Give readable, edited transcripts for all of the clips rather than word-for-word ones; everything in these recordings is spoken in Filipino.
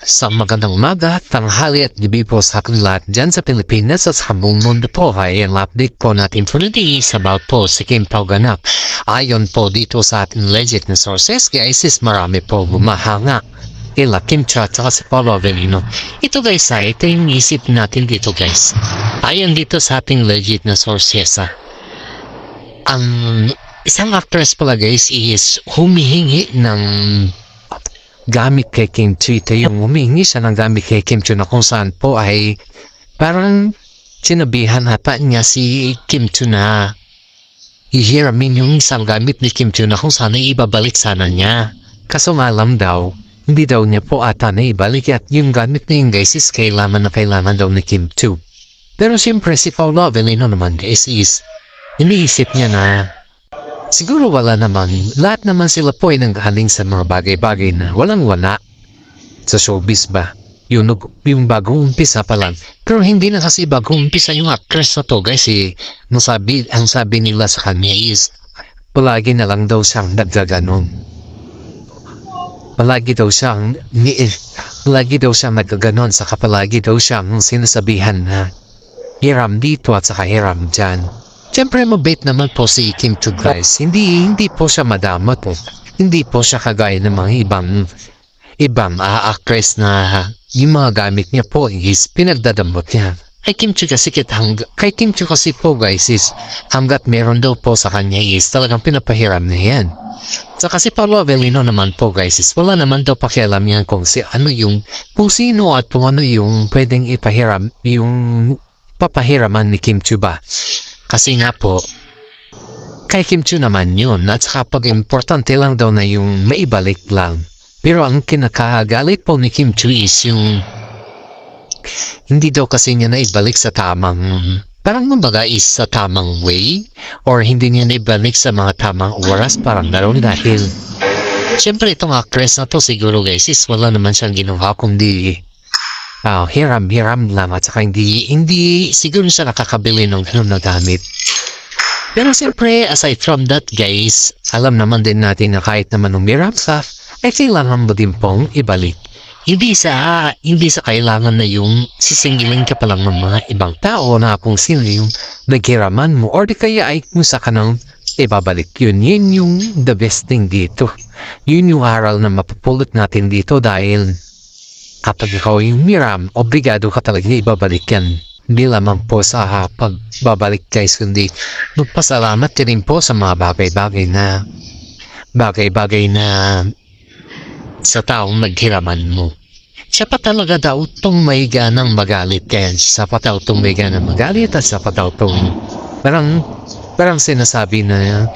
Sa magandang umaga, tanghali at gabi po sa akin lahat dyan sa Pilipinas at sa buong mundo po ay ang update po natin for the day is about po si Kim Pauganap. Ayon po dito sa ating legit na sources, guys, is marami po bumahanga kila Kim Cha at sa Paolo Avellino. Ito guys ito yung isip natin dito guys. Ayon dito sa ating legit na sources ang isang actress pala guys is humihingi ng gamit kay Kim Chu. Ito yung humingi siya ng gamit kay Kim Chu na kung saan po ay parang sinabihan hata niya si Kim Chu na ihiramin yung isang gamit ni Kim Chu na kung saan ay ibabalik sana niya. Kaso malam daw, hindi daw niya po ata na ibalik at yung gamit niya guys is kailangan daw ni Kim Chu. Pero siyempre si Paolo Avellino naman guys is iniisip niya na siguro wala naman. Lahat naman sila po ay nanggaling sa mga bagay-bagay na walang-wala sa showbiz ba. Yung bagong umpisa pa lang. Pero hindi na kasi bagong umpisa yung actress na to guys ang sabi nila sa kanya is palagi na lang daw siyang nagaganon. Palagi daw siyang nagaganon saka palagi daw siyang sinasabihan na hiram dito at saka hiram dyan. Siyempre mabait naman po si Kim Chu guys. Hindi po siya madamot Hindi po siya kagaya ng mga ibang actress na yung mga gamit niya po is pinagdadamot niya. Kay Kim Chu kasi po guys is hanggat meron daw po sa kanya is talagang pinapahiram niya yan. So kasi Paolo Avellino naman po guys is wala naman daw pakialam yan kung sino at kung ano yung pwedeng ipahiram yung papahiraman ni Kim Chu ba. Kasi nga po, kay Kim Chu naman yun at saka pag importante lang daw na yung maibalik lang. Pero ang kinakagalit po ni Kim Chu is yung hindi daw kasi niya naibalik sa tamang, parang kumbaga is sa tamang way or hindi niya naibalik sa mga tamang oras parang gano'n dahil syempre itong actress na to siguro guys is wala naman siyang ginawa kundi hiram lang at saka hindi siguro siya nakakabili ng ganun na gamit. Pero siyempre, aside from that guys, alam naman din natin na kahit naman umiram ka, ay kailangan mo din pong ibalik. Hindi sa kailangan na yung sisingilin ka pa lang ng mga ibang tao na kung sino yung naghiraman mo or di kaya ay kung sa kanang ibabalik yun. Yun yung the best thing dito. Yun yung aral na mapupulot natin dito dahil kapag ikaw yung miram, obligado ka talaga ibabalik yan. Hindi lamang po sa pagbabalik guys, kundi magpasalamat ka rin po sa mga bagay-bagay na sa taong naghiraman mo. Siya pa talaga daw itong may ganang magalit kaya siya pa daw itong may ganang magalit at siya pa daw itong parang sinasabi na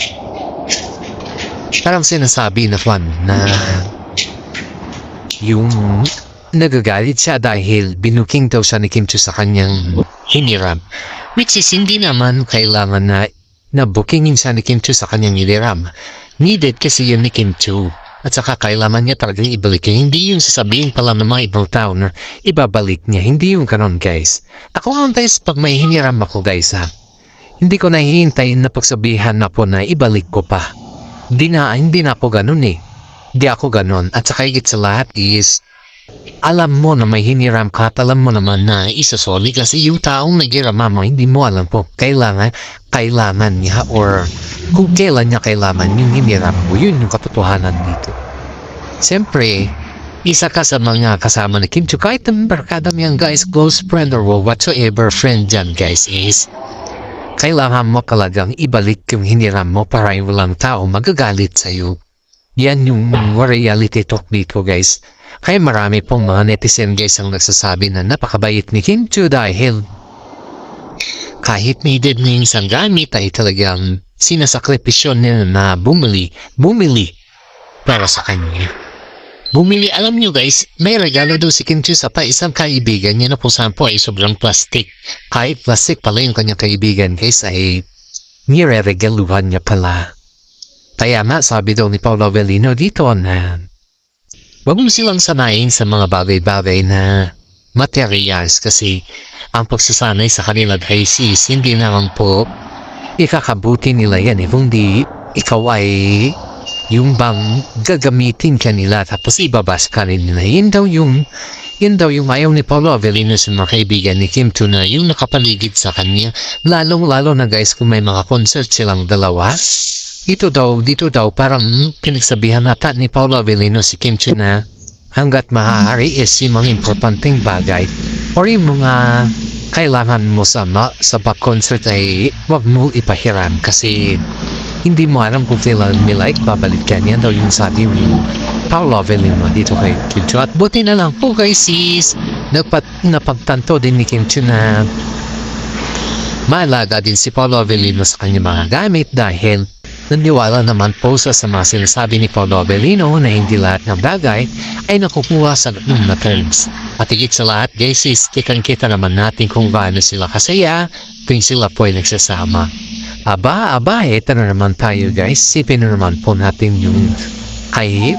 yung nagagalit siya dahil binuking daw siya ni Kim Chu sa kanyang hiniram. Which is hindi naman kailangan na bookingin siya ni Kim Chu sa kanyang hiniram. Needed kasi yun ni Kim Chu. At saka kailangan niya talagang ibalik niya. Hindi yung sasabihin pala ng mga ibang tao na ibabalik niya. Hindi yung kanon guys. Ako nga guys pag may hiniram ako guys hindi ko nahihintayin na pagsabihan na po na ibalik ko pa. Hindi na ako ganun Hindi ako ganun. At saka higit sa lahat is alam mo na may hiniram ka at alam mo naman na isasoli kasi yung taong naghirama mo hindi mo alam po kailangan niya or kung kailan niya kailangan yung hiniram mo. Yun yung katotohanan dito. Siyempre, isa ka sa mga kasama ni Kim Chu kahit ang barkada niyan guys, close friend or whatsoever friend dyan guys is kailangan mo talagang ibalik yung hiniram mo para yung walang tao magagalit sa'yo. Yan yung reality talk dito guys. Kaya marami pong mga netizen guys ang nagsasabi na napakabait ni Kim Chu dahil kahit needed na yung isang gamit ay talagang sinasakripisyon niya na bumili para sa kanya. Alam nyo guys, may regalo daw si Kim Chu sa isang kaibigan niya na kung saan po ay sobrang plastic. Kahit plastic pala yung kanyang kaibigan guys ay nire-regaluhan niya pala. Kaya nga sabi daw ni Paolo Avellino dito na wag mo silang sanayin sa mga bagay-bagay na materials kasi ang pagsasanay sa kanila guys is hindi naman po ikakabuti nila yan kundi ikaw ay yung bang gagamitin kanila tapos ibabas ka rin nila. Yun daw yung Yun daw yung ayaw ni Paolo Avellino sa mga kaibigan ni Kim Chu na yung nakapaligid sa kanya. Lalong-lalo na guys kung may mga concert silang dalawa. Dito daw parang pinagsabihan nata ni Paolo Avellino si Kim Chu na hanggat maaari is yung mga importanteng bagay or yung mga kailangan mo sa pag-concert ay wag mo ipahiram kasi hindi mo alam kung kailan nila babalik ka. Yan daw yung sabi ni Paolo Avellino dito kay Kim Chu. At buti na lang po guys sis, napagtanto din ni Kim Chu na maalaga din si Paolo Avellino sa kanyang mga gamit dahil naniwala naman po sa mga sinasabi ni Paolo Avellino na hindi lahat ng bagay ay nakukuha sa ganung na terms. At higit sa lahat guys sis, kita naman natin kung gaano sila kasaya kung sila po ay nagsasama. Aba, eto na naman tayo guys. Sipin na naman po natin yung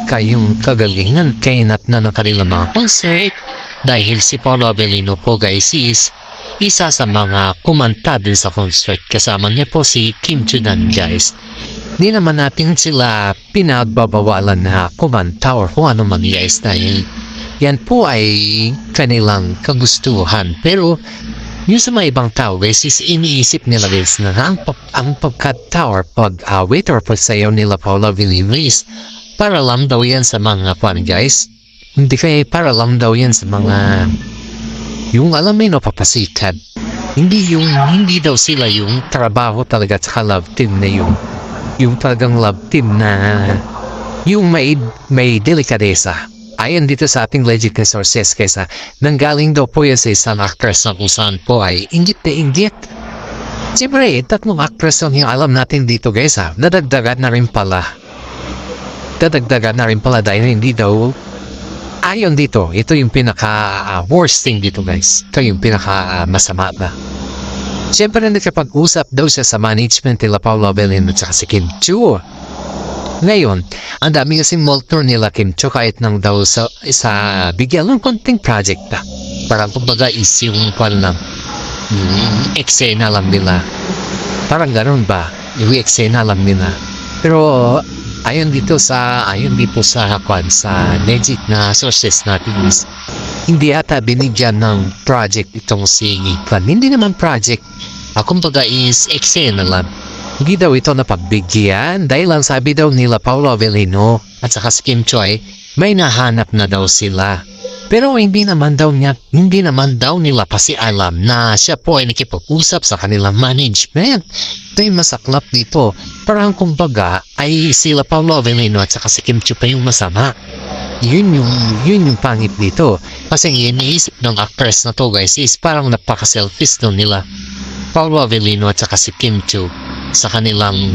kayong kagalingan kainat na ng kanilang mga concert. Dahil si Paolo Avellino po guys is isa sa mga kumanta din sa concert. Kasama niya po si Kim Chu guys. Di naman natin sila pinagbabawalan na kumanta or kung ano man guys dahil yan po ay kanilang kagustuhan. Pero yung sa mga ibang tao guys is iniisip nila guys na ang pagkata or pag-awit or pagsayaw nila Paolo Avellino is para lang daw yan sa mga fan guys. Hindi kaya para lang daw yan sa mga yung alam mo papasikat. Hindi daw sila yung trabaho talaga sa love team na yung talagang love team na yung may delikadesa. Ayon dito sa ating legit resources kaysa nanggaling daw po yan sa isang actress na kung saan po ay inggit na inggit. Siyempre, tatlong actress yung alam natin dito guys ha. Nadagdagan na rin pala dahil hindi daw ayon dito. Ito yung pinaka worst thing dito guys. Ito yung pinaka masama na. Siyempre nakapag-usap daw siya sa management nila Paolo Avellino at saka si Kim Chu. Ngayon, ang dami kasi multor nila Kim Chu kahit nang daw sa bigyan ng konting project na. Parang kumbaga is yung eksena lang nila. Parang ganoon ba? Yung eksena lang nila. Pero ayon dito sa legit na sources natin is hindi ata binigyan ng project itong si Kwan. Hindi naman project. Kumbaga is eksena lang. Hindi daw ito napagbigyan dahil lang sabi daw nila Paolo Avellino at saka si Kim Chu ay may nahanap na daw sila. Pero hindi naman daw nila pasialam na siya po ay nakipag-usap sa kanilang management. Ito yung masaklap dito. Parang kumbaga ay sila Paolo Avellino at saka si Kim Chu pa yung masama. Yun yung pangit dito. Kasi iniisip ng actress na to guys is parang napaka-selfish daw nila Paolo Avellino at saka si Kim Chu sa kanilang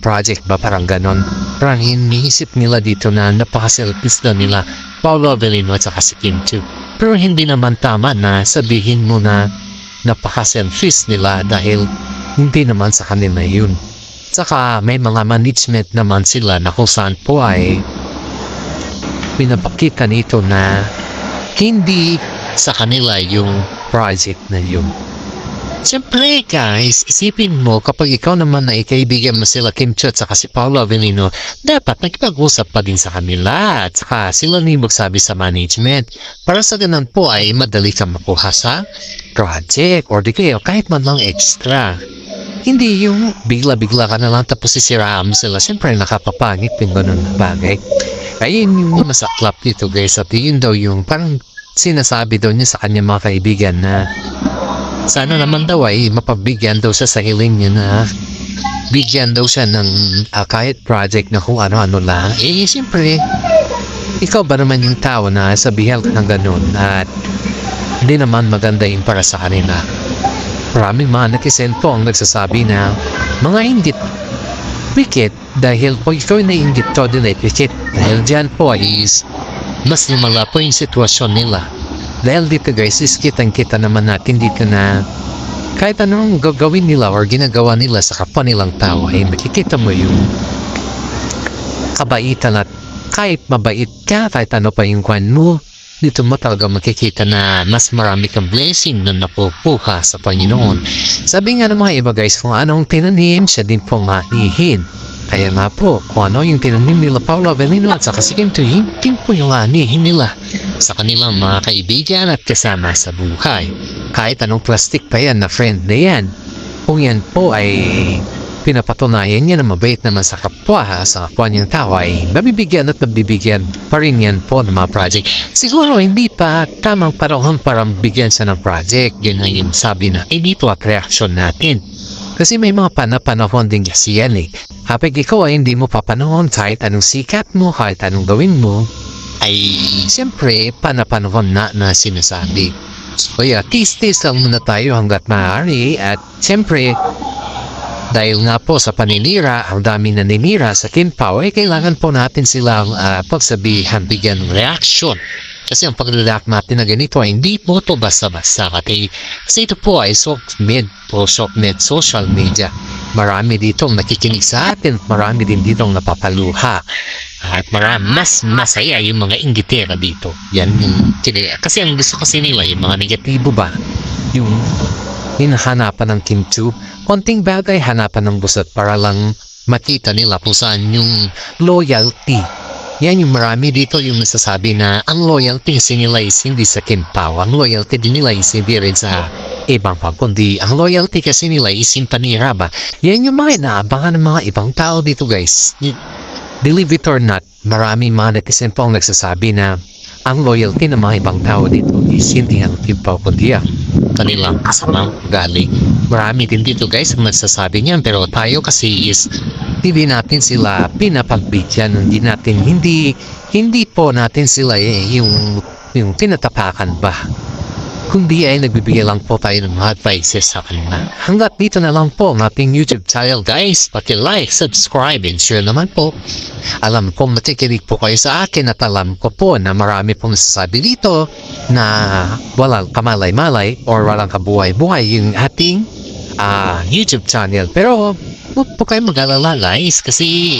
project ba parang ganon. Parang iniisip nila dito na napaka-selfish daw nila Paolo Avellino at saka si Kim Chu. Pero hindi naman tama na sabihin mo na napaka-selfish nila dahil hindi naman sa kanila yun. Saka may mga management naman sila na kung saan po ay pinapakita nito na hindi sa kanila yung project na yun. Siyempre guys, isipin mo kapag ikaw naman na ikaibigan mo sila Kim Chu at saka si Paolo Avellino, dapat nakipag-usap pa din sa kanila at saka sila ni magsabi sa management para sa ganun po ay madali ka makuha sa project or di kayo kahit man lang extra. Hindi yung bigla-bigla ka na lang tapos sisiraan mo sila. Siyempre nakapapangit yung ganun na bagay. Kaya yun yung masaklap dito guys at yun daw yung parang sinasabi daw niya sa kanyang mga kaibigan na sana naman daw ay mapabigyan daw siya sa hiling niya na bigyan daw siya ng kahit project na kung ano-ano lang. Siyempre, ikaw ba naman yung tao na sabihan ka ng ganun at hindi naman maganda yung para sa kanila. Maraming mga nakisento ang nagsasabi na mga inggit wikit dahil po ikaw na inggit to din ay wikit dahil dyan po is mas lumala po yung sitwasyon nila. Dahil dito guys, is kitang-kita naman natin dito na kahit anong gagawin nila or ginagawa nila sa kapwa nilang tao ay makikita mo yung kabaitan at kahit mabait ka, kahit ano pa yung kwan mo, dito mo talaga makikita na mas marami kang blessing na napupuha sa Panginoon. Sabi nga ng mga iba guys, kung anong tinanim, siya din po manihin. Kaya nga po, kung ano yung tinanim nila Paolo Avellino at saka si Kim Tu, hindi po yung anihin nila sa kanilang mga kaibigan at kasama sa buhay. Kahit anong plastic pa yan na friend na yan, kung yan po ay pinapatunayan niya na mabait naman sa kapwa, sa kapwa niyang tao, ay mabibigyan at mabibigyan pa rin yan po ng mga project. Siguro hindi pa tamang panahon para bigyan siya ng project. Yun ang yung sabi na dito at reaksyon natin. Kasi may mga panahon din kasi yan eh. Kapag ikaw ay hindi mo papanahon, kahit anong sikat mo, kahit anong gawin mo, ay siyempre panahon na sinasabi. So yeah, tis-tis lang muna tayo hanggat maaari at siyempre dahil nga po sa paninira, ang dami na ninira sa Kim Pao, ay kailangan po natin silang pagsabihan, bigyan ng reaksyon. Kasi ang pag-react natin na ganito ay hindi po ito basta-basta. Kasi ito po ay social media. Marami ditong nakikinig sa atin, marami din ditong napapaluha. At mas masaya yung mga inggitera dito. Yan yung kasi ang gusto kasi nila yung mga negatibo ba? Yung hinahanapan ng Kim Tu, konting bagay hanapan ng busat para lang makita nila kung saan yung loyalty. Yan yung marami dito yung nasasabi na ang loyalty nila is hindi sa Kim Pao. Ang loyalty din nila is hindi rin sa ibang pa, kundi ang loyalty kasi nila is yung panira ba. Yan yung mga inaabangan ng mga ibang tao dito guys. Believe it or not, marami mga netizen po ang nagsasabi na ang loyalty ng mga ibang tao dito is hindi ang Kim Pao kundi kanilang kasamang galing. Marami din dito guys ang nagsasabi niyan, pero tayo kasi is hindi natin sila pinapagbigyan, hindi po natin sila yung tinatapakan ba, kundi ay nagbibigay lang po tayo ng mga advices sa kanila. Hanggat dito na lang po ang ating YouTube channel guys. Paki-like, subscribe, and share naman po. Alam ko matikinig po kayo sa akin at alam ko po na marami pong nasasabi dito na walang kamalay-malay or walang kabuhay-buhay yung ating YouTube channel. Pero huwag po kayo mag-alala guys, kasi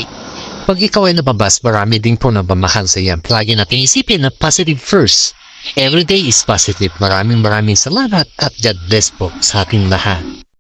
pag ikaw ay nababas, marami din po nabamahal sa iyan. Lagi natin isipin na positive first. Every day is positive. Maraming salamat at God bless po sa ating lahat.